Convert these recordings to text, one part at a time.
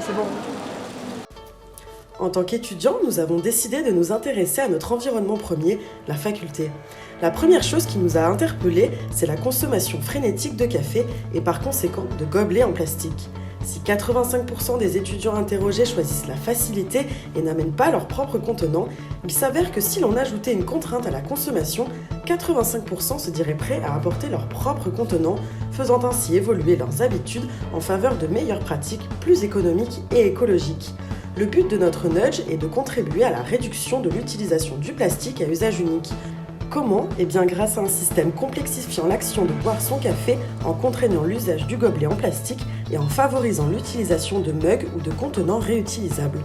C'est bon. En tant qu'étudiants, nous avons décidé de nous intéresser à notre environnement premier, la faculté. La première chose qui nous a interpellés, c'est la consommation frénétique de café et par conséquent de gobelets en plastique. Si 85% des étudiants interrogés choisissent la facilité et n'amènent pas leur propre contenant, il s'avère que si l'on ajoutait une contrainte à la consommation, 85% se diraient prêts à apporter leur propre contenant, faisant ainsi évoluer leurs habitudes en faveur de meilleures pratiques plus économiques et écologiques. Le but de notre nudge est de contribuer à la réduction de l'utilisation du plastique à usage unique. Comment ? Bien grâce à un système complexifiant l'action de boire son café en contraignant l'usage du gobelet en plastique et en favorisant l'utilisation de mugs ou de contenants réutilisables.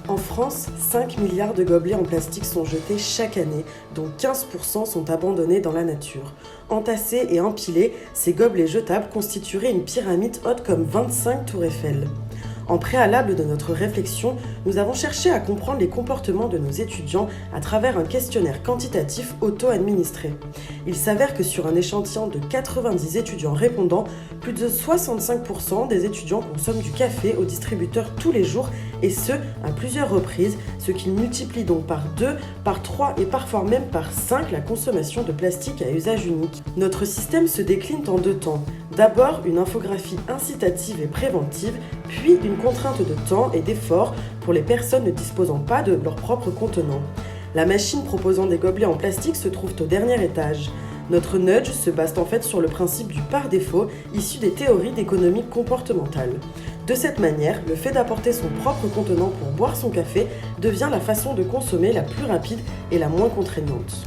En France, 5 milliards de gobelets en plastique sont jetés chaque année, dont 15% sont abandonnés dans la nature. Entassés et empilés, ces gobelets jetables constitueraient une pyramide haute comme 25 tours Eiffel. En préalable de notre réflexion, nous avons cherché à comprendre les comportements de nos étudiants à travers un questionnaire quantitatif auto-administré. Il s'avère que sur un échantillon de 90 étudiants répondants, plus de 65% des étudiants consomment du café au distributeur tous les jours et ce, à plusieurs reprises, ce qui multiplie donc par 2, par 3 et parfois même par 5 la consommation de plastique à usage unique. Notre système se décline en 2 temps. D'abord, une infographie incitative et préventive, puis une contrainte de temps et d'effort pour les personnes ne disposant pas de leur propre contenant. La machine proposant des gobelets en plastique se trouve au dernier étage. Notre nudge se base en fait sur le principe du par défaut, issu des théories d'économie comportementale. De cette manière, le fait d'apporter son propre contenant pour boire son café devient la façon de consommer la plus rapide et la moins contraignante.